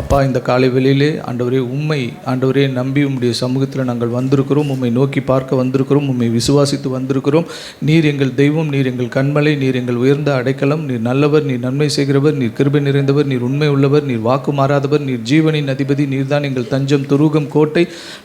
அப்பா, இந்த காலை வேளையிலே ஆண்டவரே உம்மை ஆண்டவரே நம்பி உம்முடைய சமூகத்தில் நாங்கள் வந்திருக்கிறோம். உம்மை நோக்கி பார்க்க வந்திருக்கிறோம். உம்மை விசுவாசித்து வந்திருக்கிறோம். நீர் எங்கள் தெய்வம், நீர் எங்கள் கண்மலை, நீர் எங்கள் உயர்ந்த அடைக்கலம், நீர் நல்லவர், நீர் நன்மை செய்கிறவர், நீர் கிருபை நிறைந்தவர், நீர் உண்மை உள்ளவர், நீர் வாக்கு மாறாதவர், நீர் ஜீவனின் அதிபதி, நீர்தான் எங்கள் தஞ்சம், துருகம், கோட்டை,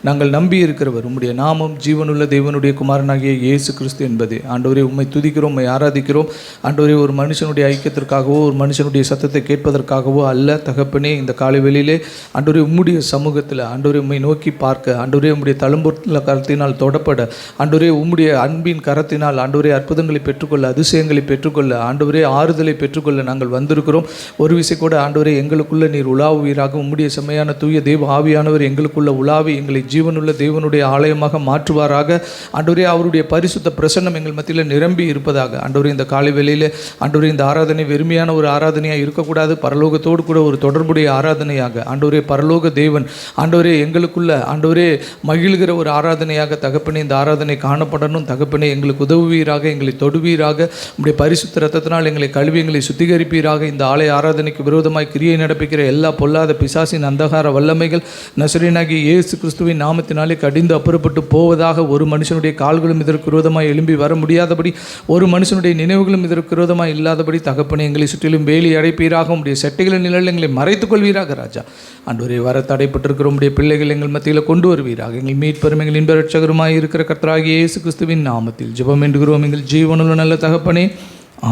நாங்கள் நம்பி இருக்கிறவர். உம்முடைய நாமம் ஜீவனுள்ள தேவனுடைய குமாரனாகிய இயேசு கிறிஸ்து என்பதே. ஆண்டவரே உம்மை துதிக்கிறோம், உம்மை ஆராதிக்கிறோம். ஆண்டவரே ஒரு மனுஷனுடைய ஐக்கியத்திற்காகவோ ஒரு மனுஷனுடைய சத்தத்தை கேட்பதற்காகவோ அல்ல தகப்பனே. இந்த காலை வெளியிலே ஆண்டவரே உம்முடைய சமூகத்தில் ஆண்டவரே உம்மை நோக்கி பார்க்க, ஆண்டவரே உம்முடைய தழும்புள்ள கரத்தினால் தொடப்பட, ஆண்டவரே உம்முடைய அன்பின் கரத்தினால் ஆண்டவரே அற்புதங்களை பெற்றுக்கொள்ள, அதிசயங்களை பெற்றுக்கொள்ள, ஆண்டவரே ஆறுதலை பெற்றுக்கொள்ள நாங்கள் வந்திருக்கிறோம். ஒரு விசை கூட ஆண்டவரே எங்களுக்குள்ள நீர் உலாவுவீராக. உம்முடைய செம்மையான தூய தேவ ஆவியானவர் எங்களுக்குள்ள உலாவி எங்களை ஜீவனுள்ள தேவனுடைய ஆலயமாக மாற்றுவாராக. ஆண்டவரே அவருடைய பரிசுத்த பிரசன்னம் எங்கள் மத்தியில் நிரம்பி இருப்பதாக. ஆண்டவரே இந்த காலை வேளையில் ஆண்டவரே இந்த ஆராதனை வெறுமையான ஒரு ஆராதனையாக இருக்கக்கூடாது, பரலோகத்தோடு கூட ஒரு தொடர்புடைய ஆராதனையாக ஆண்டவரே பரலோக தேவன் ஆண்டவரே எங்களுக்குள்ள ஆண்டவரே மகிழ்கிற ஒரு ஆராதனையாக தகப்பனே இந்த ஆராதனை காணப்படணும். தகப்பனே எங்களுக்கு உதவுவீராக, எங்களை தொடுவீராக. உம்முடைய பரிசுத்த இரத்தத்தினால் எங்களை கழுவி எங்களை சுத்திகரிப்பீராக. இந்த ஆலய ஆராதனைக்கு விரோதமாய் கிரியை நடப்பிக்கிற எல்லா பொல்லாத பிசாசின் அந்தகார வல்லமைகள் நசரேயனாகிய இயேசு கிறிஸ்துவின் நாமத்தினாலே கடிந்து அப்புறப்பட்டு போவதாக. ஒரு மனுஷனுடைய கால்களும் இதற்கு விரோதமாய் எழும்பி வர முடியாதபடி, ஒரு மனுஷனுடைய நினைவுகளும் இதற்கு விரோதமாய் இல்லாதபடி தகப்பனே எங்களை சுற்றிலும் வேலி அடைப்பீராக. உம்முடைய செட்டைகளின் நிழல் எங்களை மறைத்துக் கொள்வீராக ராஜா. ஆண்டவரே வர தடைப்பட்டிருக்கிற உம்முடைய பிள்ளைகள் எங்கள் மத்தியில் கொண்டு வருவீராக. எங்கள் மீட்பெரும் எங்கள் இன்ப இரட்சகருமாய் இருக்கிற கர்த்தராகிய இயேசு கிறிஸ்துவின் நாமத்தில் ஜெபம் வேண்டுகிறோம் எங்கள் ஜீவனுள்ள நல்ல தகப்பனே,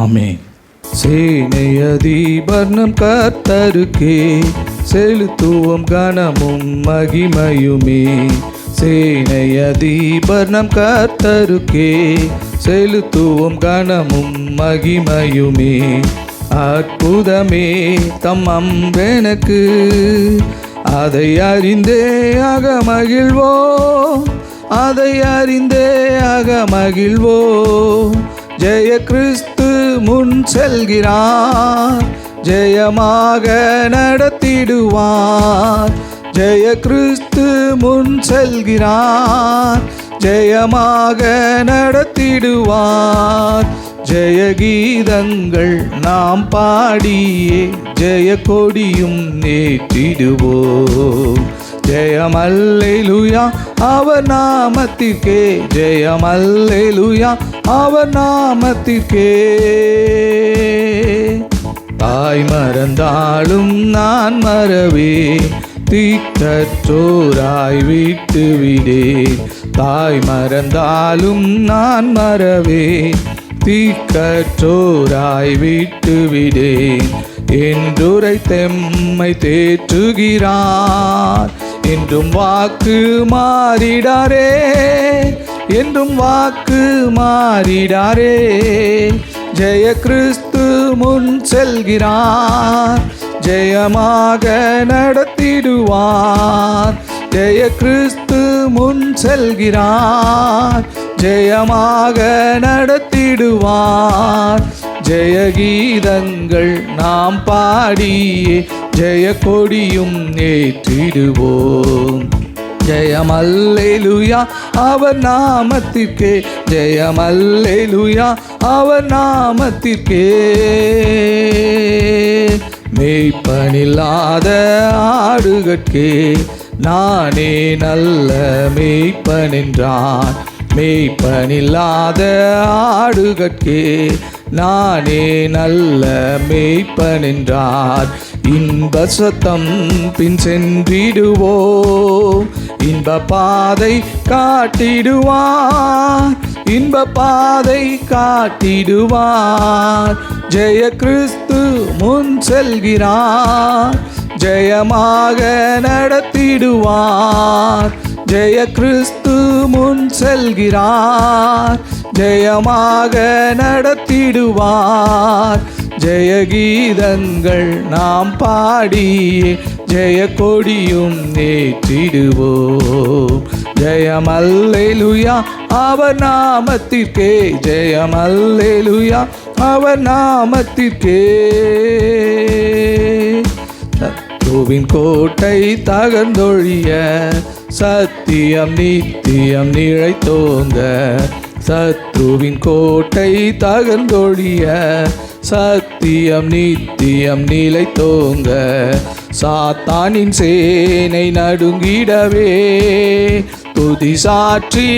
ஆமென். சேனையதிபர்ணம் கர்த்தருக்கே செலுத்துவோம் கனமும் மகிமையுமே. சேனையதிபர்ணம் கர்த்தருக்கே செலுத்துவோம் கனமும் மகிமையுமே. அற்புதமே தம் அம்பெனக்கு, அதை அறிந்தே ஆக மகிழ்வோ, அதை அறிந்தே ஆக மகிழ்வோ. ஜெய கிறிஸ்து முன் செல்கிறார், ஜெயமாக நடத்திடுவார். ஜெய கிறிஸ்து முன் செல்கிறார், ஜெயமாக நடத்திடுவார். ஜெய கீதங்கள் நாம் பாடியே ஜெய கொடியும் ஏற்றிடுவோம். ஜெயம் அல்லேலூயா அவர் நாமத்திற்கே, ஜெயம் அல்லேலூயா அவர் நாமத்திற்கே. தாய் மறந்தாலும் நான் மறவேன், தீக்கற்றோராய் விட்டு விடேன். தாய் மறந்தாலும் நான் மறவேன், தீக்கற்றோராய் விட்டு விடேன். என்றுரை தெம்மை தேற்றுகிறார், என்றும் வாக்கு மாறிடாரே, என்றும் வாக்கு மாறிடாரே. ஜெய கிறிஸ்து முன் செல்கிறார், ஜெயமாக நடத்திடுவார். ஜெய கிறிஸ்து முன் செல்கிறார், ஜெயமாக நடத்திடுவார். ஜெய கீதங்கள் நாம் பாடியே ஜெய கொடியும் ஏற்றிடுவோம். ஜெயம் அல்லேலூயா அவர் நாமத்திற்கே, ஜெயம் அல்லேலூயா அவர் நாமத்திற்கே. மேய்ப்பனில்லாத ஆடுகட்கே நானே நல்ல மேய்ப்பன் என்றான். மேய்ப்பனில்லாத ஆடுகட்கே நானே நல்ல மேய்ப்பன் என்றார். இன்ப சத்தம் பின் சென்றிடுவோம், இன்ப பாதை காட்டிடுவார், இன்ப பாதை காட்டிடுவார். ஜெய கிறிஸ்து முன் செல்கிறார், ஜெயமாக நடத்திடுவார். ஜெய கிறிஸ்து முன் செல்கிறார், ஜெயமாக நடத்திடுவார். ஜெய கீதங்கள் நாம் பாடியே ஜெய கொடியும் ஏற்றிடுவோம். ஜெயம் அல்லேலூயா அவர் நாமத்திற்கே, ஜெயம் அல்லேலூயா அவர் நாமத்திற்கே. சத்துருவின் கோட்டை தகர்ந்தொழிய, சத்தியம் நித்தியம் நிலைத்தோங்க. சத்ருவின் கோட்டை தகர்ந்தொழிய, சத்தியம் நித்தியம் நிலைத்தோங்க, சாத்தானின் சேனை நடுங்கிடவே துதி சாற்றி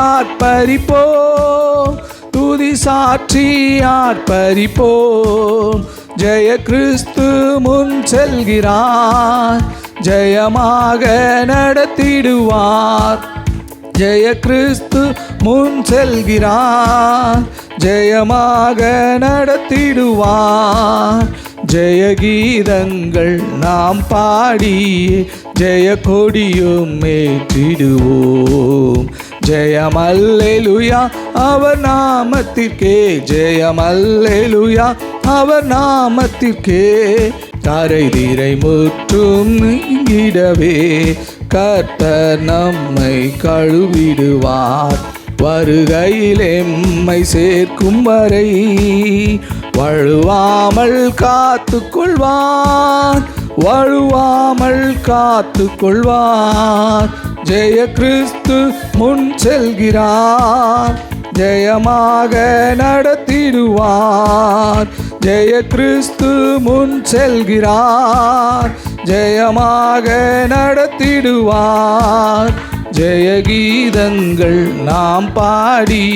ஆர்ப்பரிப்போம், துதி சாற்றி ஆர்ப்பரிப்போம். ஜெய கிறிஸ்து முன் செல்கிறார், ஜெயமாக நடத்திடுவார். ஜெய கிறிஸ்து முன் செல்கிறார், ஜெயமாக நடத்திடுவார். ஜெய கீதங்கள் நாம் பாடி ஜெய கொடியும் ஏற்றிடுவோம். ஜெயம் அல்லேலூயா அவர் நாமத்திற்கே, ஜெயம் அல்லேலூயா அவர் நாமத்திற்கே. கரை திரை முற்றும் நீங்கிடவே கர்த்தர் நம்மை கழுவிடுவார். வருகையில் எம்மை சேர்க்கும் வரை வழுவாமல் காத்து கொள்வார், வழுவாமல் காத்து கொள்வார். ஜெய கிறிஸ்து முன் செல்கிறார், ஜெயமாக நடத்திடுவார். ஜெய கிறிஸ்து முன் செல்கிறார், ஜெயமாக நடத்திடுவார். ஜெய கீதங்கள் நாம் பாடி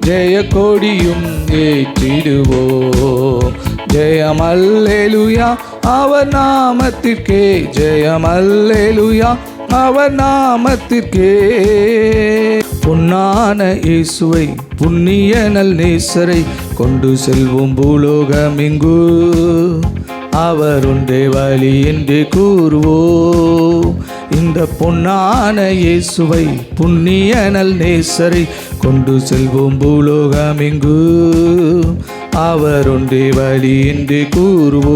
ஜெய கொடியும் ஏற்றிடுவோம். ஜெயம் அல்லேலூயா அவர் நாமத்திற்கே, ஜெயம் அல்லேலூயா அவர் நாமத்திற்கே. பொன்னான இயேசுவை புண்ணிய நல் நேசரை கொண்டு செல்வோம் பூலோகமெங்கு, அவர் ஒன்றே வழி என்று கூறுவோம். இந்த பொன்னான இயேசுவை புண்ணிய நல் நேசரை கொண்டு செல்வோம் பூலோகமெங்கு, அவர் ஒன்றே வழி என்று கூறுவோம்.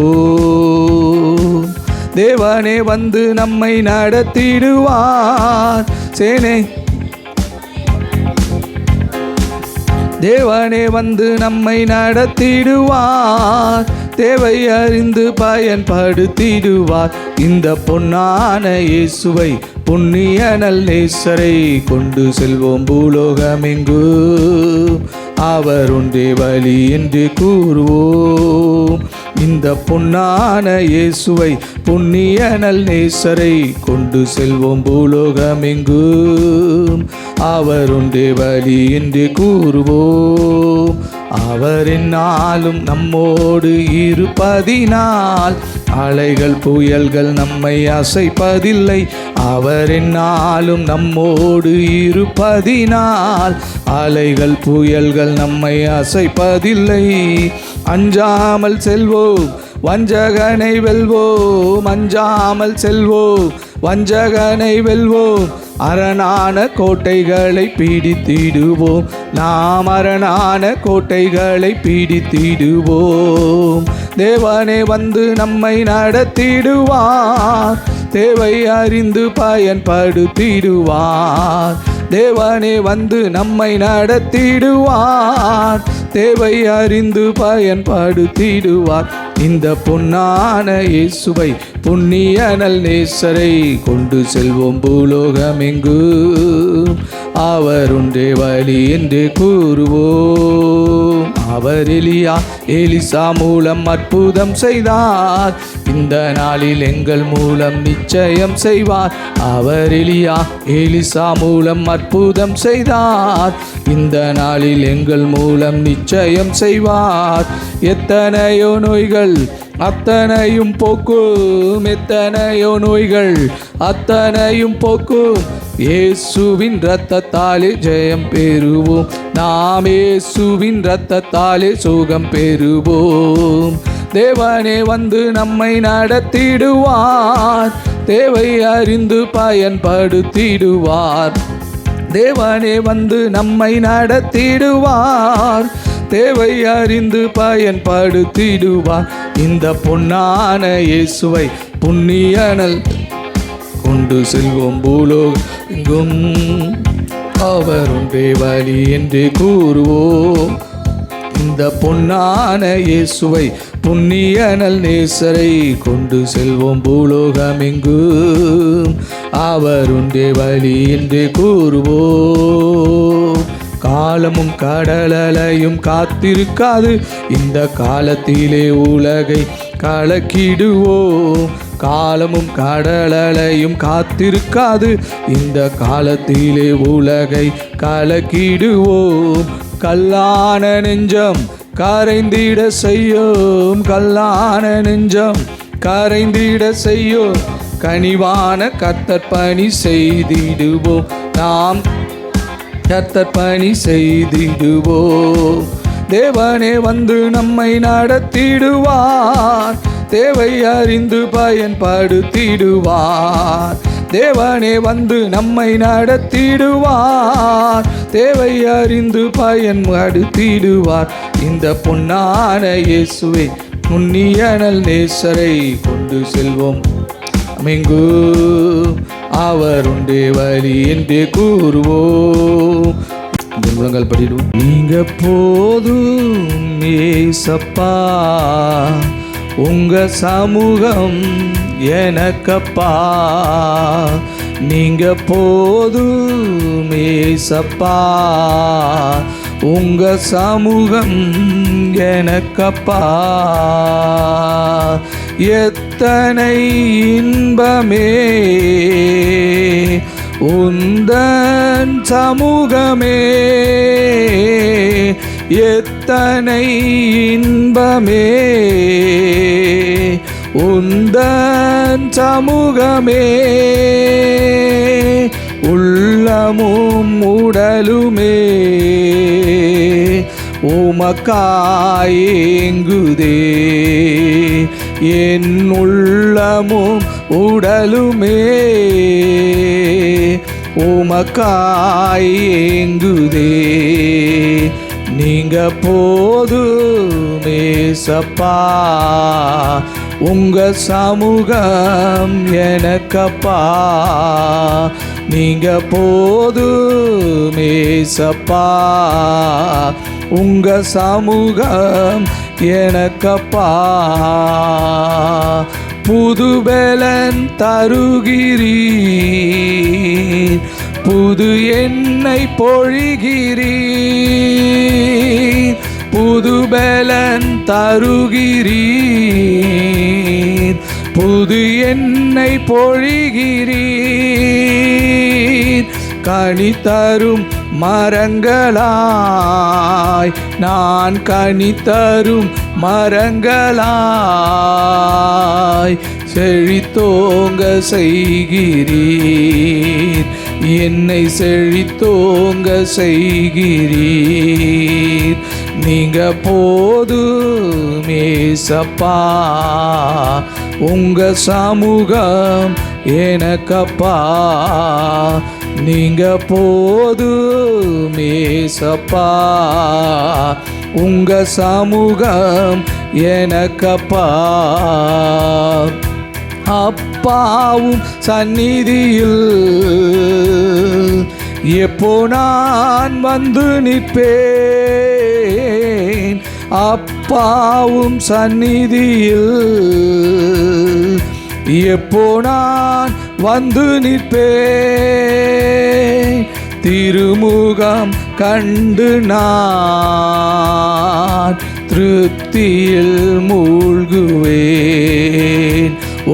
தேவனே வந்து நம்மை நடத்திடுவார், சேனை தேவனே வந்து நம்மை நடத்திடுவார். தேவை அறிந்து பயன்படுத்திடுவார். இந்த பொன்னான இயேசுவை புண்ணிய நல் நேசரை கொண்டு செல்வோம் பூலோகமெங்கு, அவர் ஒன்றே வழி என்று கூறுவோம். இந்த பொன்னான இயேசுவை புண்ணிய நல் நேசரை கொண்டு செல்வோம் பூலோகமெங்கு, அவர் ஒன்றே வழி என்று கூறுவோம். அவர் என்னாலும் நம்மோடு இருப்பதினால் அலைகள் புயல்கள் நம்மை அசைப்பதில்லை. அவர் என்னாலும் நம்மோடு இருப்பதினால் அலைகள் புயல்கள் நம்மை அசைப்பதில்லை. அஞ்சாமல் செல்வோம் வஞ்சகனை வெல்வோம், அஞ்சாமல் செல்வோம் வஞ்சகனை வெல்வோம். அரணான கோட்டைகளை பிடித்திடுவோம், நாம் அரணான கோட்டைகளை பிடித்திடுவோம். தேவனே வந்து நம்மை நடத்திடுவார், தேவை அறிந்து பயன்படுத்திடுவார். தேவனே வந்து நம்மை நடத்திடுவார், தேவை அறிந்து பயன்படுத்திடுவார். இந்த பொன்னான இயேசுவை புண்ணிய நல் நேசரை கொண்டு செல்வோம் பூலோகமெங்கு, அவர் ஒன்றே வழி என்று கூறுவோம். அவர் எலியா எலிசா மூலம் அற்புதம் செய்தார், இந்த நாளில் எங்கள் மூலம் நிச்சயம் செய்வார். அவர் எலியா எலிசா மூலம் அற்புதம் செய்தார், இந்த நாளில் எங்கள் மூலம் நிச்சயம் செய்வார். எத்தனையோ நோய்கள் அத்தனையும் போக்கும், எத்தனையோ நோய்கள் அத்தனையும் போக்கும். இயேசுவின் இரத்தத்தாலே ஜெயம் பெறுவோம், நாம் இயேசுவின் இரத்தத்தாலே சுகம் பெறுவோம். தேவனே வந்து நம்மை நடத்திடுவார், தேவை அறிந்து பயன்படுத்திடுவார். தேவனே வந்து நம்மை நடத்திடுவார், தேவை அறிந்து பயன்படுத்திடுவார். இந்த பொன்னான இயேசுவை புண்ணிய நல் கொண்டு செல்வோம் பூலோகெங்கும், அவர் ஒன்றே வழி என்று கூறுவோம். இந்த பொன்னான இயேசுவை புண்ணிய நல் நேசரை கொண்டு செல்வோம் பூலோகமெங்கும், அவர் ஒன்றே வழி என்று கூறுவோம். காலமும் கடலையும் காத்திருக்காது. இந்த காலத்திலே உலகை கலக்கிடுவோம். காலமும் கடலையும் காத்திருக்காது. இந்த காலத்திலே உலகை கலக்கிடுவோம். கல்லான நெஞ்சம் கரைந்திட செய்யும். கல்லான நெஞ்சம் கரைந்திட செய்யும். கனிவான கர்த்தர் பணி செய்திடுவோம். நாம் கர்த்தர் பணி செய்திடுவோம். தேவனே வந்து நம்மை நடத்திடுவார். தேவை அறிந்து பயன்படுத்திடுவார். தேவனே வந்து நம்மை நடத்திடுவார். தேவை அறிந்து பயன்படுத்திடுவார். இந்த பொன்னான இயேசுவை முன்னியனல் நேசரை கொண்டு செல்வோம். அமெங்கு அவர் உண்டே வழி என்றே கூறுவோம். முழங்கால் படிடுவோம். நீங்க போதும் ஏசப்பா, உங்க சமூகம் எனக்கப்பா. நீங்க போதும் ஏசப்பா, உங்க சமூகம் எனக்கப்பா. எத்தனை இன்பமே உந்தன் சமூகமே. எத்தனை இன்பமே உந்தன் சமூகமே. உள்ளமும் உடலுமே உமக்காயேங்குதே. என் உள்ளமும் உடலுமே உமக்காயேங்குதே. நீங்க போதுமே ஏசப்பா, உங்க சமூகம் எனக்கப்பா. நீங்க போதுமே ஏசப்பா, உங்க சமூகம் எனக்கப்பா. புதுபலன் தருகிறீர், புது எண்ணெய் பொழிகிறீர். புதுபலன் தருகிறீர், புது எண்ணெய் பொழிகிறீர். கனி தரும் மரங்களாய் நான் கனி தரும் மரங்களாய் செழித்தோங்க செய்கிறீர். என்னை செழித்தோங்க செய்கிறீர். நீங்க போதுமே ஏசப்பா, உங்க சமூகம் எனக்கப்பா. நீங்க போதுமே ஏசப்பா, உங்க சமூகம் எனக்கப்பா. அப்பாவும் சந்நிதியில் எப்போ நான் வந்து நிற்பேன். அப்பாவும் சந்நிதியில் எப்போ நான் வந்து நிற்பேன். திருமுகம் கண்டு நான் திருப்தியில் மூழ்குவேன்.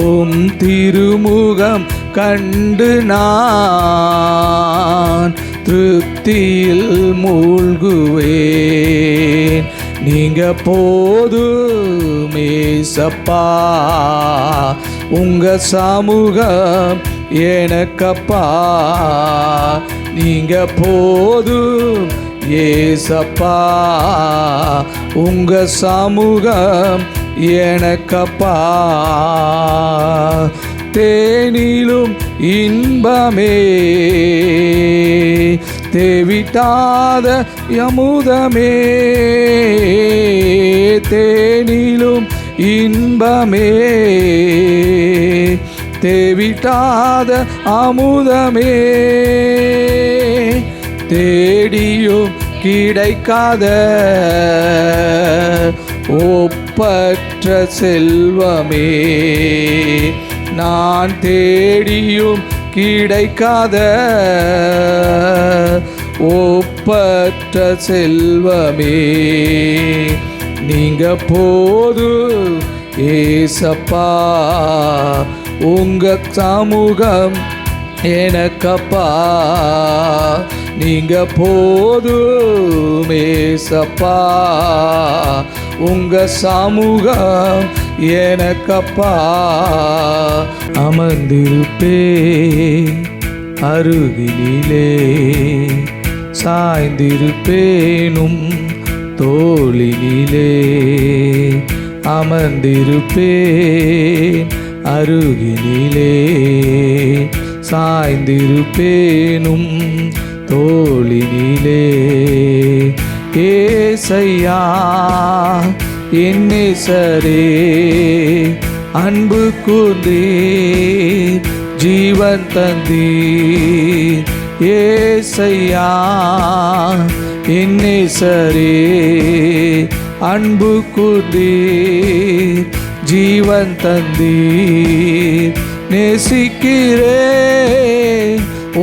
உம் திருமுகம் கண்டு நான் திருப்தியில் மூழ்குவேன். நீங்க போதுமே ஏசப்பா, உங்க சமூகம் எனக்கப்பா. நீங்க போதும் ஏசப்பா, உங்க சமூகம் எனக்கப்பா. தேனிலும் இன்பமே தேவிட்டாத அமுதமே. தேனிலும் இன்பமே தேவிட்டாத அமுதமே. தேடியும் கிடைக்காத ஒப்பற்ற செல்வமே. நான் தேடியும் கிடைக்காத ஒப்பற்ற செல்வமே நீங்க போது ஏசப்பா, உங்க சமூகம் எனக்கப்பா, நீங்க போதும் ஏசப்பா, உங்க சமூகம் எனக்கப்பா. அமர்ந்திருப்பே அருகிலே, சாய்ந்திருப்பேனும் தோளினிலே, அமர்ந்திருப்பேன் அருகினிலே, சாய்ந்திருப்பேனும் தோளினிலே. ஏசையா என் நேசரே, அன்பு கூர்ந்தீர், ஜீவன் தந்தீர். ஏசையா என் நேசரே, அன்பு கூர்ந்தீர், ஜீவன் தந்தீர். நேசிக்கிறேன்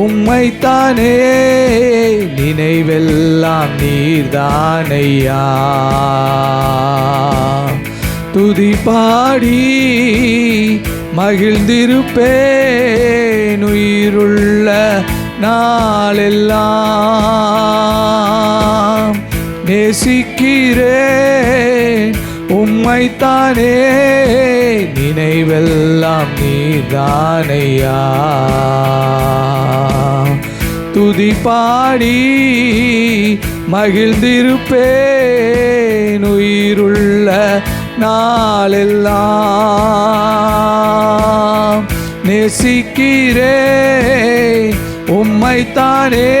உம்மைத்தானே, நினைவெல்லாம் நீர்தானையா. துதி பாடி மகிழ்ந்திருப்பேன் உயிருள்ள நாளெல்லாம். நேசிக்கிறேன் உம்மைத்தானே, நினைவெல்லாம் நீர்தானையா. துதி பாடி மகிழ்ந்திருப்பேன் உயிருள்ள நாளெல்லாம். நேசிக்கிறேன் உம்மைத்தானே,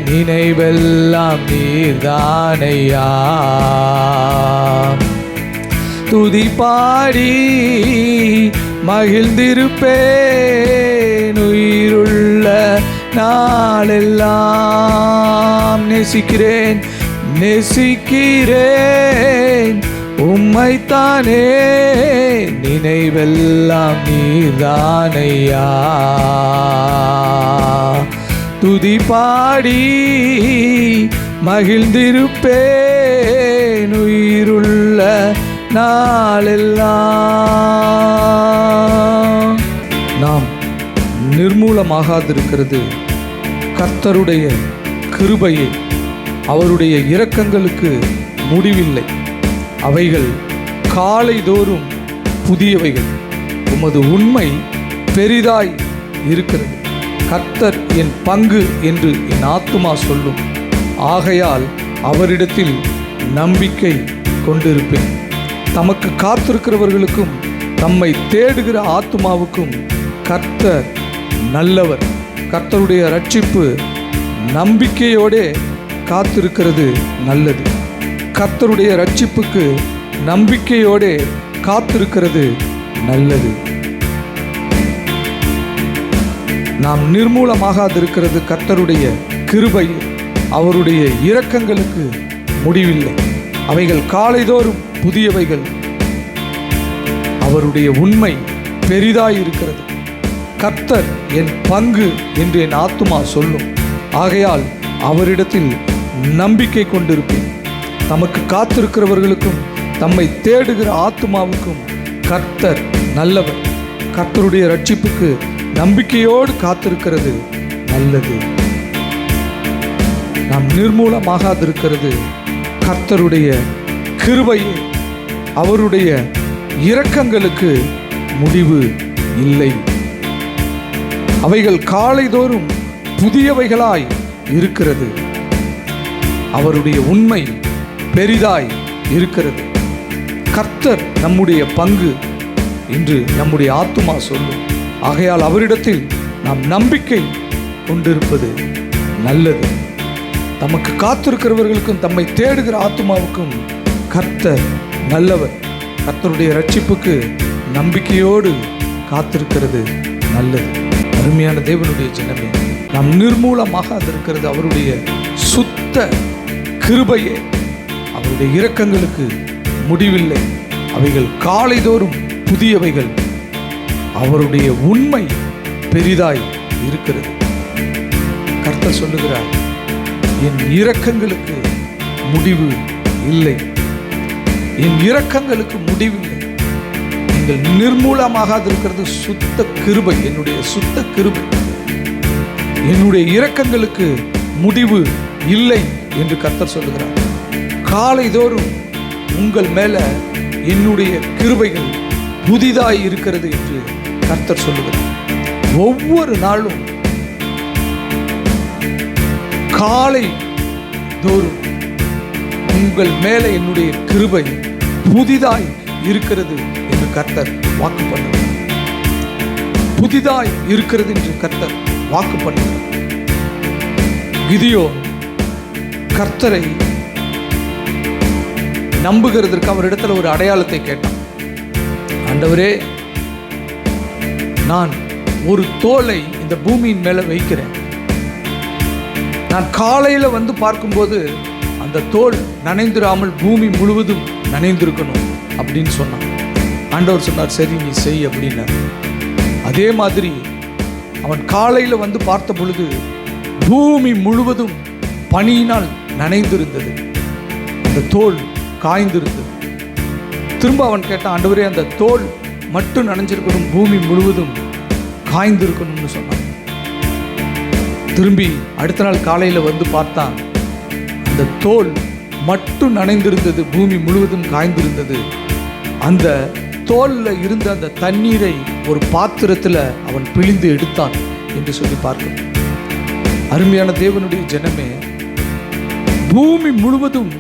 நினைவெல்லாம் நீர்தானையா. துதி பாடி மகிழ்ந்திருப்பேன் உயிருள்ள நாளெல்லாம். நேசிக்கிறேன் நேசிக்கிறேன் உம்மைத்தானே, நினைவெல்லாம் நீர்தானையா. துதி பாடி மகிழ்ந்திருப்பேன் உயிருள்ள நாளெல்லாம். நாம் நிர்மூலமாகாதிருக்கிறது கர்த்தருடைய கிருபையை, அவருடைய இரக்கங்களுக்கு முடிவில்லை. அவைகள் காலைதோறும் புதியவைகள். உமது உண்மை பெரிதாய் இருக்கிறது. கர்த்தர் என் பங்கு என்று என் ஆத்துமா சொல்லும். ஆகையால் அவரிடத்தில் நம்பிக்கை கொண்டிருப்பேன். தமக்கு காத்திருக்கிறவர்களுக்கும் தம்மை தேடுகிற ஆத்துமாவுக்கும் கர்த்தர் நல்லவர். கர்த்தருடைய ரட்சிப்பு நம்பிக்கையோடே காத்திருக்கிறது நல்லது. கர்த்தருடைய ரட்சிப்புக்கு நம்பிக்கையோடே காத்திருக்கிறது நல்லது. நாம் நிர்மூலமாகாதிருக்கிறது கர்த்தருடைய கிருபை, அவருடைய இரக்கங்களுக்கு முடிவில்லை. அவைகள் காலைதோறும் புதியவைகள். அவருடைய உண்மை பெரிதாயிருக்கிறது. கர்த்தர் என் பங்கு என்று என் ஆத்துமா சொல்லும். ஆகையால் அவரிடத்தில் நம்பிக்கை கொண்டிருப்பேன். தமக்கு காத்திருக்கிறவர்களுக்கும் தம்மை தேடுகிற ஆத்துமாவுக்கும் கர்த்தர் நல்லவர். கர்த்தருடைய ரட்சிப்புக்கு நம்பிக்கையோடு காத்திருக்கிறது நல்லது. நாம் நிர்மூலமாகாதிருக்கிறது கர்த்தருடைய கிருபையே, அவருடைய இரக்கங்களுக்கு முடிவு இல்லை. அவைகள் காலைதோறும் புதியவைகளாய் இருக்கிறது. அவருடைய உண்மை பெரிதாய் இருக்கிறது. கர்த்தர் நம்முடைய பங்கு என்று நம்முடைய ஆத்துமா சொல்லும். ஆகையால் அவரிடத்தில் நாம் நம்பிக்கை கொண்டிருப்பது நல்லது. தமக்கு காத்திருக்கிறவர்களுக்கும் தம்மை தேடுகிற ஆத்துமாவுக்கும் கர்த்தர் நல்லவர். கர்த்தருடைய ரட்சிப்புக்கு நம்பிக்கையோடு காத்திருக்கிறது நல்லது. அருமையான தேவனுடைய ஜனமே, நாம் நிர்மூலமாகாதிருக்கிறது அவருடைய சுத்த கிருபையே. அவருடைய இரக்கங்களுக்கு முடிவில்லை. அவைகள் காலைதோறும் புதியவைகள். அவருடைய உண்மை பெரிதாய் இருக்கிறது. கர்த்தர் சொல்லுகிறார், என் இரக்கங்களுக்கு முடிவு இல்லை. என் இரக்கங்களுக்கு முடிவில்லை. நீங்கள் நிர்மூலமாகாது இருக்கிறது சுத்த கிருபை, என்னுடைய சுத்த கிருபை. என்னுடைய இரக்கங்களுக்கு முடிவு இல்லை என்று கர்த்தர் சொல்லுகிறார். காலைதோறும் உங்கள் மேல என்னுடைய கிருபைகள் புதிதாய் இருக்கிறது என்று கர்த்தர் சொல்லுகிறார். ஒவ்வொரு நாளும் காலை தோறும் உங்கள் மேல என்னுடைய கிருபை புதிதாய் இருக்கிறது என்று கர்த்தர் வாக்கு பண்ணுகிறார். புதிதாய் இருக்கிறது என்று கர்த்தர் வாக்கு பண்ணுகிறார். கிதியோன் கர்த்தரை நம்புகிறதற்கு அவரிடத்தில் ஒரு அடையாளத்தை கேட்டான். ஆண்டவரே, நான் ஒரு தோலை இந்த பூமியின் மேல வைக்கிறேன். நான் காலையில வந்து பார்க்கும்போது அந்த தோல் நனைந்திராமல் பூமி முழுவதும் நனைந்திருக்கணும் அப்படின்னு சொன்னான். ஆண்டவர் சொன்னார், சரி நீ செய் அப்படின்னார். அதே மாதிரி அவன் காலையில வந்து பார்த்த பொழுது பூமி முழுவதும் பனியினால் நனைந்திருந்தது. அந்த தோல் காய்ந்திருந்தது. திரும்ப அவன் கேட்டான், ஆண்டவரே, அந்த தோல் மட்டும் நனைஞ்சிருக்கணும், பூமி முழுவதும் காய்ந்திருக்கணும்னு சொன்னான். திரும்பி அடுத்த நாள் காலையில வந்து பார்த்தான். அந்த தோல் மட்டும் நனைந்திருந்தது, பூமி முழுவதும் காய்ந்திருந்தது. அந்த தோல்ல இருந்த அந்த தண்ணீரை ஒரு பாத்திரத்துல அவன் பிழிந்து எடுத்தான் என்று சொல்லி பார்க்கணும். அருமையான தேவனுடைய ஜனமே, பூமி முழுவதும்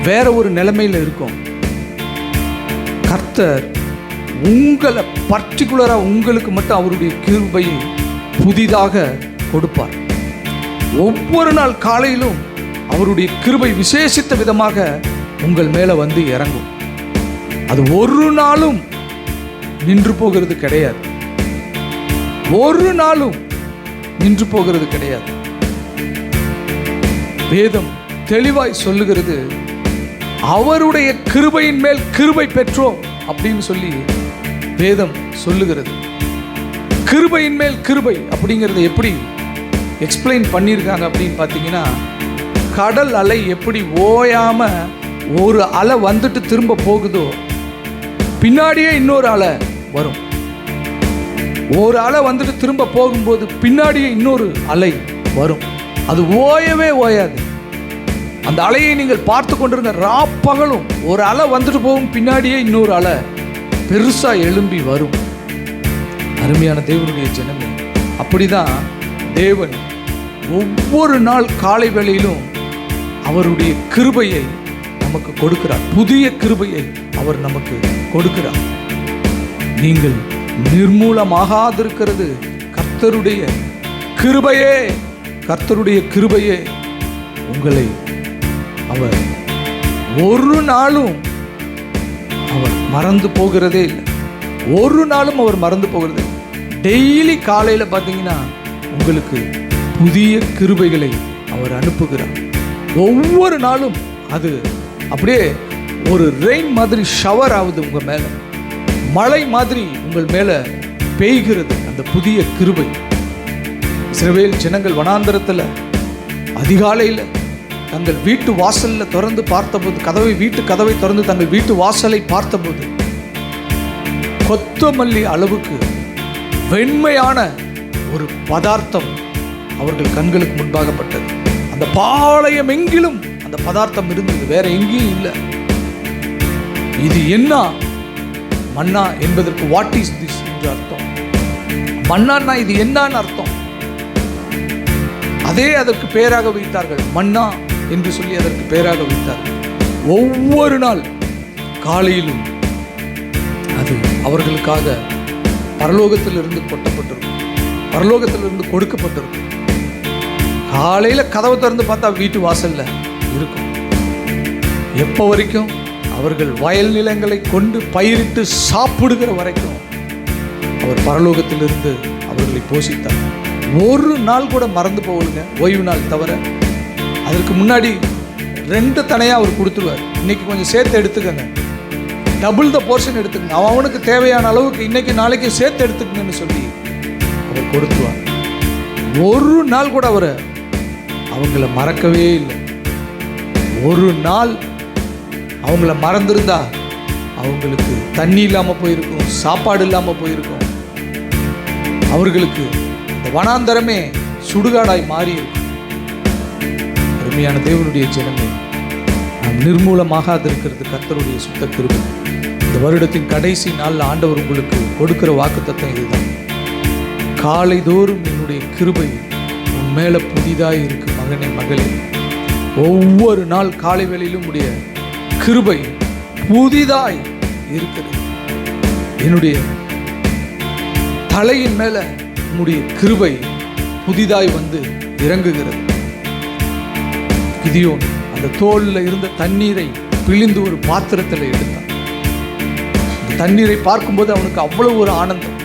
வேற ஒரு நிலைமையில இருக்கும். கர்த்தர் உங்களை பர்டிகுலரா உங்களுக்கு மட்டும் அவருடைய கிருபையை புதிதாக கொடுப்பார். ஒவ்வொரு நாள் காலையிலும் அவருடைய கிருபை விசேஷித்த விதமாக உங்கள் மேல வந்து இறங்கும். அது ஒரு நாளும் நின்று போகிறது கிடையாது. ஒரு நாளும் நின்று போகிறது கிடையாது. வேதம் தெளிவாய் சொல்லுகிறது, அவருடைய கிருபையின் மேல் கிருபை பெற்றோம் அப்படின்னு சொல்லி வேதம் சொல்லுகிறது. கிருபையின் மேல் கிருபை அப்படிங்கிறது எப்படி எக்ஸ்பிளைன் பண்ணியிருக்காங்க அப்படின்னு பார்த்தீங்கன்னா, கடல் அலை எப்படி ஓயாம ஒரு அலை வந்துட்டு திரும்ப போகுதோ, பின்னாடியே இன்னொரு அலை வரும். ஒரு அலை வந்துட்டு திரும்ப போகும்போது பின்னாடியே இன்னொரு அலை வரும். அது ஓயவே ஓயாது. அந்த அலையை நீங்கள் பார்த்து கொண்டிருந்த ராப்பகலும் ஒரு அலை வந்துட்டு போகும், பின்னாடியே இன்னொரு அலை பெருசா எழும்பி வரும். அருமையான தேவனுடைய ஜனமே, அப்படிதான் தேவன் ஒவ்வொரு நாள் காலை வேளையிலும் அவருடைய கிருபையை நமக்கு கொடுக்கிறார். புதிய கிருபையை அவர் நமக்கு கொடுக்கிறார். நீங்கள் நிர்மூலமாகாதிருக்கிறது கர்த்தருடைய கிருபையே. கர்த்தருடைய கிருபையே உங்களை அவர் ஒரு நாளும் அவர் மறந்து போகிறதே இல்லை. ஒரு நாளும் அவர் மறந்து போகிறதே. டெய்லி காலையில் பார்த்தீங்கன்னா உங்களுக்கு புதிய கிருபைகளை அவர் அனுப்புகிறார். ஒவ்வொரு நாளும் அது அப்படியே ஒரு ரெயின் மாதிரி ஷவர் ஆகுது உங்கள் மேலே, மழை மாதிரி உங்கள் மேலே பெய்கிறது அந்த புதிய கிருபை. இஸ்ரவேல் ஜனங்கள் வனாந்தரத்தில் அதிகாலையில் தங்கள் வீட்டு வாசலில் திறந்து பார்த்தபோது, வீட்டு கதவை திறந்து தங்கள் வீட்டு வாசலை பார்த்தபோது கொத்தமல்லி அளவுக்கு வெண்மையான ஒரு பதார்த்தம் அவர்கள் கண்களுக்கு முன்பாகப்பட்டது. அந்த பாளையம் எங்கிலும் அந்த பதார்த்தம் இருந்தது, வேற எங்கேயும் இல்லை. இது என்ன? மன்னா என்பதற்கு வாட் இஸ் திஸ் என்று அர்த்தம். மன்னான்னா இது என்னன்னு அர்த்தம். அதே அதற்கு பெயராக வைத்தார்கள், மன்னா என்று சொல்லி அதற்கு பெயராக வைத்தார்கள். ஒவ்வொரு நாள் காலையிலும் அது அவர்களுக்காக பரலோகத்திலிருந்து கொட்டப்பட்டிருக்கும், பரலோகத்திலிருந்து கொடுக்கப்பட்டிருக்கும். காலையில கதவை திறந்து பார்த்தா வீட்டு வாசல்ல இருக்கும். எப்போ வரைக்கும்? அவர்கள் வயல் நிலங்களை கொண்டு பயிரிட்டு சாப்பிடுகிற வரைக்கும் அவர் பரலோகத்திலிருந்து அவர்களை போஷித்தார். ஒரு நாள் கூட மறந்து போகலுங்க, ஓய்வு நாள் தவிர. அதற்கு முன்னாடி 2 தனையாக அவர் கொடுத்துருவார். இன்னைக்கு கொஞ்சம் சேர்த்து எடுத்துக்கங்க, டபுள் த போர்ஷன் எடுத்துக்கங்க, அவனுக்கு தேவையான அளவுக்கு இன்னைக்கு நாளைக்கு சேர்த்து எடுத்துக்கங்கன்னு சொல்லி அவர் கொடுத்துருவார். ஒரு நாள் கூட அவங்கள மறக்கவே இல்லை. ஒரு நாள் அவங்கள மறந்திருந்தா அவங்களுக்கு தண்ணி இல்லாமல் போயிருக்கும், சாப்பாடு இல்லாமல் போயிருக்கும். அவர்களுக்கு இந்த வனாந்தரமே சுடுகாடாய் மாறி இருக்கும். அருமையான தேவனுடைய ஜனமே, நாம் நிர்மூலமாகாது இருக்கிறது கர்த்தருடைய சுத்த கிருபை. இந்த வருடத்தின் கடைசி நாளில் ஆண்டவர் உங்களுக்கு கொடுக்கிற வாக்குத்தத்தம் இதுதான். காலைதோறும் என்னுடைய கிருபை உன் மேலே புதிதாக இருக்கு மகனே மகளே. ஒவ்வொரு நாள் காலை வேளையிலும் உடைய கிருபை புதிதாய் இருக்கிறது. என்னுடைய தலையின் மேல உம்முடைய கிருபை புதிதாய் வந்து இறங்குகிறது. கிதியோன் அந்த தோல்ல இருந்த தண்ணீரை பிழிந்து ஒரு பாத்திரத்தில் எடுத்தான். அந்த தண்ணீரை பார்க்கும்போது அவனுக்கு அவ்வளவு ஒரு ஆனந்தம்.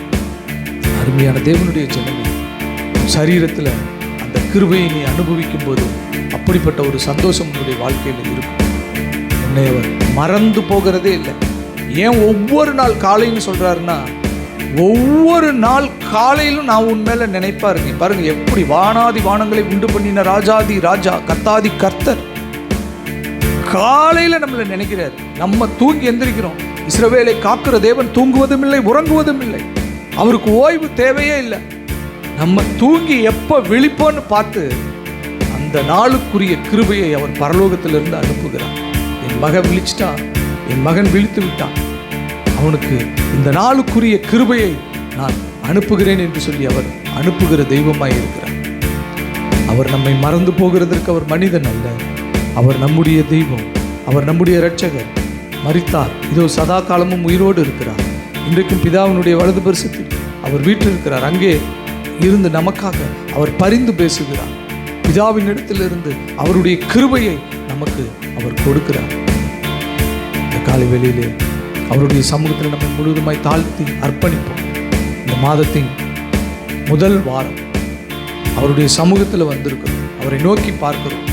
அருமையான தேவனுடைய ஜனமே, சரீரத்தில் அந்த கிருபையை நீ அனுபவிக்கும் போது அப்படிப்பட்ட ஒரு சந்தோஷம் உன்னுடைய வாழ்க்கையில் இருக்கும். உன்னை அவர் மறந்து போகிறதே இல்லை. ஏன் ஒவ்வொரு நாள் காலைன்னு சொல்றாருன்னா, ஒவ்வொரு நாள் காலையிலும் நான் உன் மேல நினைப்பா இருக்கேன். பாருங்க, எப்படி வானாதி வானங்களை உண்டு பண்ணின ராஜாதி ராஜா கர்த்தாதி கர்த்தர் காலையில நம்மளை நினைக்கிறார். நம்ம தூங்கி எந்திரிக்கிறோம். இஸ்ரவேலை காக்கிற தேவன் தூங்குவதும் இல்லை, உறங்குவதும் இல்லை. அவருக்கு ஓய்வு தேவையே இல்லை. நம்ம தூங்கி எப்ப விழிப்போன்னு பார்த்து அந்த நாளுக்குரிய கிருபையை அவர் பரலோகத்திலிருந்து அனுப்புகிறார். என் மகன் விழிச்சிட்டான், என் மகன் விழித்து விட்டான், அவனுக்கு இந்த நாளுக்குரிய கிருபையை நான் அனுப்புகிறேன் என்று சொல்லி அவர் அனுப்புகிற தெய்வமாய் இருக்கிறார். அவர் நம்மை மறந்து போகிறதற்கு அவர் மனிதன் அல்ல. அவர் நம்முடைய தெய்வம், அவர் நம்முடைய இரட்சகர். மரித்தார், இதோ சதா காலமும் உயிரோடு இருக்கிறார். இன்றைக்கும் பிதாவினுடைய வலது பரிசத்தில் அவர் வீட்டில் இருக்கிறார். அங்கே இருந்து நமக்காக அவர் பரிந்து பேசுகிறார். பிதாவின் இடத்திலிருந்து அவருடைய கிருபையை நமக்கு அவர் கொடுக்கிறார். இந்த காலை வேளையிலே அவருடைய சமூகத்தில் நம்மை முழுவதுமாய் தாழ்த்தி அர்ப்பணிப்போம். இந்த மாதத்தின் முதல் வாரம் அவருடைய சமூகத்தில் வந்திருக்கிறோம். அவரை நோக்கி பார்க்கிறோம்.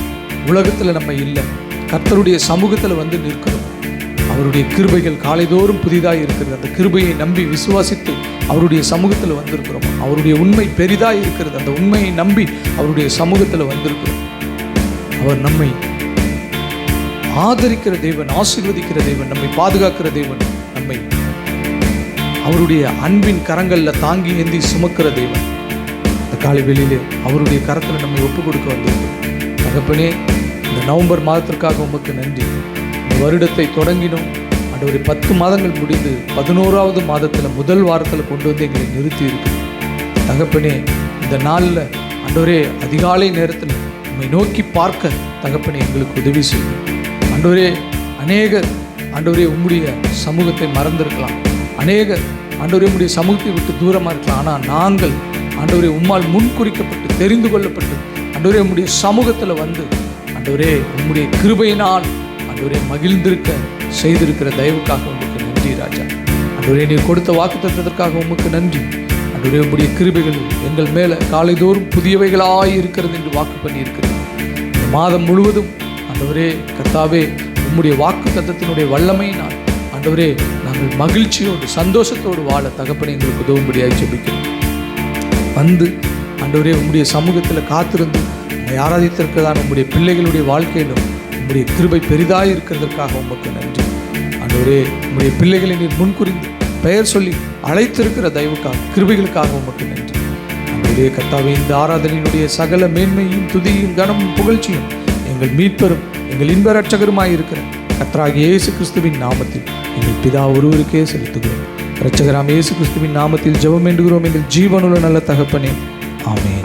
உலகத்தில் நம்ம இல்லை, கர்த்தருடைய சமூகத்தில் வந்து நிற்கிறோம். அவருடைய கிருபைகள் காலைதோறும் புதிதாக இருக்கிறது. அந்த கிருபையை நம்பி விசுவாசித்து அவருடைய சமூகத்தில் வந்திருக்கிறோம். அவருடைய உண்மை பெரிதாக இருக்கிறது. அந்த உண்மையை நம்பி அவருடைய சமூகத்தில் வந்திருக்கிறோம். அவர் நம்மை ஆதரிக்கிற தேவன், ஆசீர்வதிக்கிற தேவன், நம்மை பாதுகாக்கிற தேவன், நம்மை அவருடைய அன்பின் கரங்களில் தாங்கி ஏந்தி சுமக்கிற தேவன். இந்த காலை வெளியிலே அவருடைய கரத்தில் நம்மை ஒப்புக் கொடுக்க வந்திருக்கிறோம். தகப்பனே, இந்த நவம்பர் மாதத்திற்காக உமக்கு நன்றி. இந்த வருடத்தை தொடங்கினோம் ஆண்டவரே, 10 மாதங்கள் முடிந்து 11வது மாதத்தில் முதல் வாரத்தில் கொண்டு வந்து எங்களை நிறுத்தி இருக்கு. தகப்பனே, இந்த நாளில் ஆண்டவரே அதிகாலை நேரத்தில் நம்மை நோக்கி பார்க்க தகப்பனே எங்களுக்கு உதவி செய்யும். ஆண்டவரே, அநேகர் ஆண்டவரே உம்முடைய சமூகத்தை மறந்திருக்கலாம். அநேகர் ஆண்டவரே உம்முடைய சமூகத்தை விட்டு தூரமாக இருக்கலாம். ஆனால் நாங்கள் ஆண்டவரே உம்மால் முன்குறிக்கப்பட்டு தெரிந்து கொள்ளப்பட்டு ஆண்டவரே உம்முடைய சமூகத்தில் வந்து ஆண்டவரே உம்முடைய கிருபையினால் ஆண்டவரே மகிழ்ந்திருக்க செய்திருக்கிற தயவுக்காக உமக்கு நன்றி ராஜா. ஆண்டவரே, நீர் கொடுத்த வாக்குத்தத்தத்திற்காக உமக்கு நன்றி. ஆண்டவரே, உம்முடைய கிருபைகள் எங்கள் மேலே காலைதோறும் புதியவைகளாய் இருக்கிறது என்று வாக்கு பண்ணியிருக்கிறது. இந்த மாதம் முழுவதும் ஆண்டவரே கர்த்தாவே உம்முடைய வாக்குத்தத்தத்தினுடைய வல்லமையினால் ஆண்டவரே நாங்கள் மகிழ்ச்சியோடு சந்தோஷத்தோடு வாழ தகப்பனை எங்களுக்கு உதவும்படியாக ஜெபிக்கிறோம். வந்து ஆண்டவரே உம்முடைய சமூகத்தில் காத்திருந்து உம்மை ஆராதித்திருக்கிறதான உம்முடைய பிள்ளைகளுடைய வாழ்க்கையிலும் உம்முடைய கிருபை பெரிதாக இருக்கிறதற்காக உமக்கு நன்றி. ஆண்டவரே, உம்முடைய பிள்ளைகளை நீர் முன்குறிந்து பெயர் சொல்லி அழைத்திருக்கிற தயவுக்காக கிருபைகளுக்காக உமக்கு நன்றி. ஆண்டவரே கர்த்தாவே, இந்த ஆராதனையினுடைய சகல மேன்மையும் துதியும் கனமும் புகழ்ச்சியும் எங்கள் மீட்பரும் எங்கள் இன்ப இரட்சகருமாய் இருக்கிற கர்த்தராகிய இயேசு கிறிஸ்துவின் நாமத்தில் எங்கள் பிதா ஒருவருக்கே செலுத்துகிறோம். இரட்சகராம் இயேசு கிறிஸ்துவின் நாமத்தில் ஜெபம் வேண்டுகிறோம் எங்கள் ஜீவனுள்ள நல்ல தகப்பனே, ஆமென்.